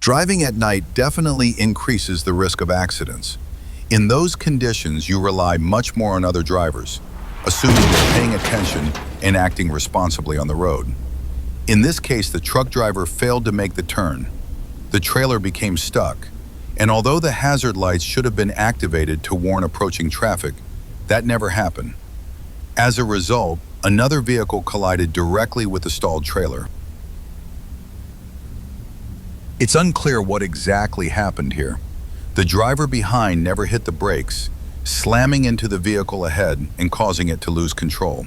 Driving at night definitely increases the risk of accidents. In those conditions, you rely much more on other drivers, assuming they're paying attention and acting responsibly on the road. In this case, the truck driver failed to make the turn. The trailer became stuck, and although the hazard lights should have been activated to warn approaching traffic, that never happened. As a result, another vehicle collided directly with the stalled trailer. It's unclear what exactly happened here. The driver behind never hit the brakes, slamming into the vehicle ahead and causing it to lose control.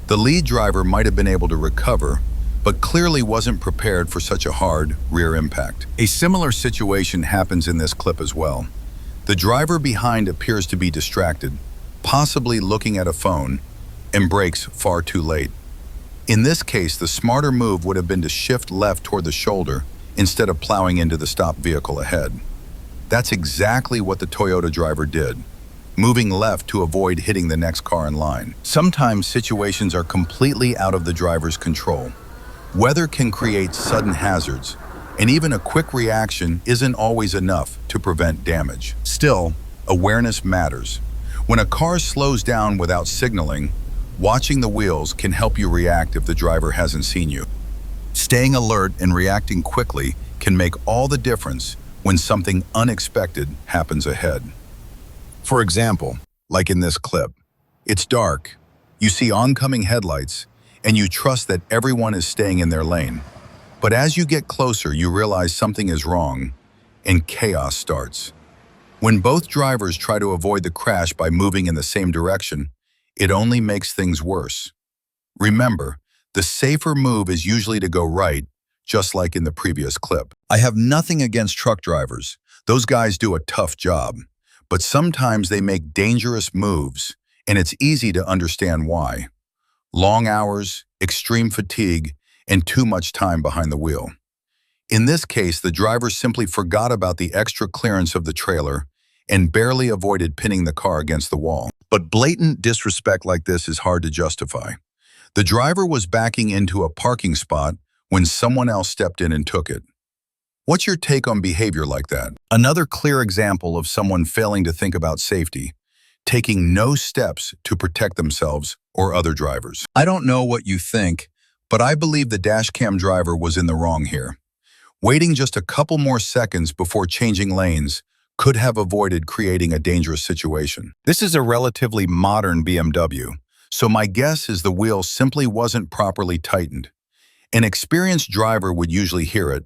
The lead driver might have been able to recover, but clearly wasn't prepared for such a hard rear impact. A similar situation happens in this clip as well. The driver behind appears to be distracted, possibly looking at a phone, and brakes far too late. In this case, the smarter move would have been to shift left toward the shoulder instead of plowing into the stopped vehicle ahead. That's exactly what the Toyota driver did, moving left to avoid hitting the next car in line. Sometimes situations are completely out of the driver's control. Weather can create sudden hazards, and even a quick reaction isn't always enough to prevent damage. Still, awareness matters. When a car slows down without signaling, watching the wheels can help you react if the driver hasn't seen you. Staying alert and reacting quickly can make all the difference when something unexpected happens ahead. For example, like in this clip, it's dark, you see oncoming headlights, and you trust that everyone is staying in their lane. But as you get closer, you realize something is wrong, and chaos starts. When both drivers try to avoid the crash by moving in the same direction, it only makes things worse. Remember, the safer move is usually to go right, just like in the previous clip. I have nothing against truck drivers. Those guys do a tough job. But sometimes they make dangerous moves, and it's easy to understand why. Long hours, extreme fatigue, and too much time behind the wheel. In this case, the driver simply forgot about the extra clearance of the trailer and barely avoided pinning the car against the wall. But blatant disrespect like this is hard to justify. The driver was backing into a parking spot when someone else stepped in and took it. What's your take on behavior like that? Another clear example of someone failing to think about safety, taking no steps to protect themselves or other drivers. I don't know what you think, but I believe the dashcam driver was in the wrong here. Waiting just a couple more seconds before changing lanes could have avoided creating a dangerous situation. This is a relatively modern BMW, so my guess is the wheel simply wasn't properly tightened. An experienced driver would usually hear it.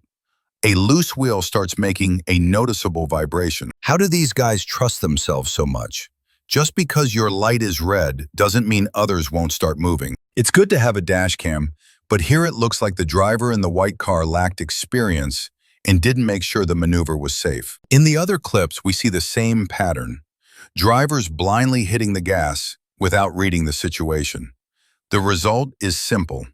A loose wheel starts making a noticeable vibration. How do these guys trust themselves so much? Just because your light is red doesn't mean others won't start moving. It's good to have a dash cam, but here it looks like the driver in the white car lacked experience and didn't make sure the maneuver was safe. In the other clips, we see the same pattern. Drivers blindly hitting the gas without reading the situation. The result is simple: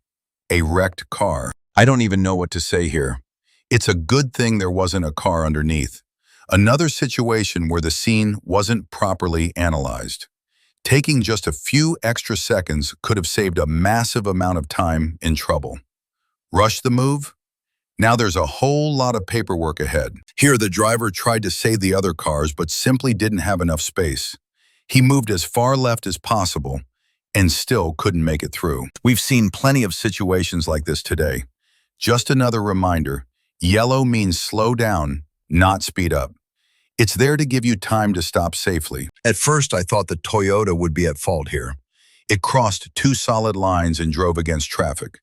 a wrecked car. I don't even know what to say here. It's a good thing there wasn't a car underneath. Another situation where the scene wasn't properly analyzed. Taking just a few extra seconds could have saved a massive amount of time and trouble. Rush the move? Now there's a whole lot of paperwork ahead. Here, the driver tried to save the other cars but simply didn't have enough space. He moved as far left as possible and still couldn't make it through. We've seen plenty of situations like this today. Just another reminder, yellow means slow down, not speed up. It's there to give you time to stop safely. At first, I thought the Toyota would be at fault here. It crossed two solid lines and drove against traffic.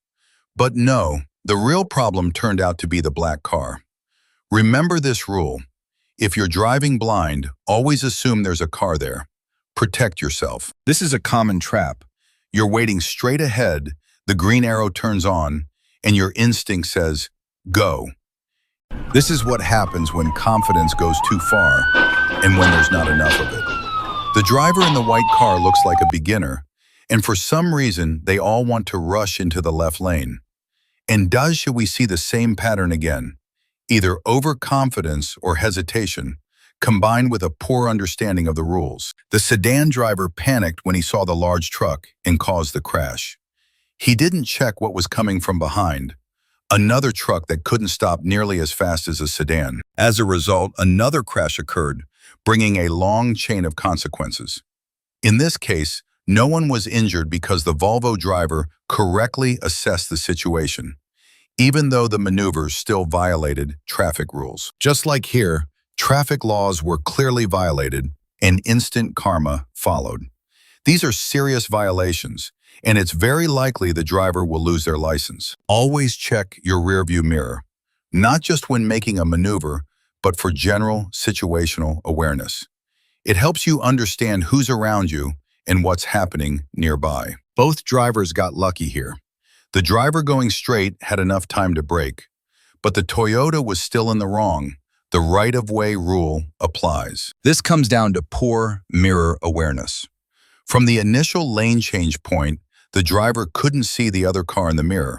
But no, the real problem turned out to be the black car. Remember this rule. If you're driving blind, always assume there's a car there. Protect yourself. This is a common trap. You're waiting straight ahead, the green arrow turns on, and your instinct says, go. This is what happens when confidence goes too far and when there's not enough of it. The driver in the white car looks like a beginner, and for some reason, they all want to rush into the left lane. And should we see the same pattern again? Either overconfidence or hesitation, combined with a poor understanding of the rules. The sedan driver panicked when he saw the large truck and caused the crash. He didn't check what was coming from behind, Another truck that couldn't stop nearly as fast as a sedan. As a result, another crash occurred, bringing a long chain of consequences. In this case, no one was injured because the Volvo driver correctly assessed the situation, even though the maneuvers still violated traffic rules. Just like here, traffic laws were clearly violated and instant karma followed. These are serious violations, and it's very likely the driver will lose their license. Always check your rearview mirror, not just when making a maneuver, but for general situational awareness. It helps you understand who's around you and what's happening nearby. Both drivers got lucky here. The driver going straight had enough time to brake, but the Toyota was still in the wrong. The right-of-way rule applies. This comes down to poor mirror awareness. From the initial lane change point, the driver couldn't see the other car in the mirror.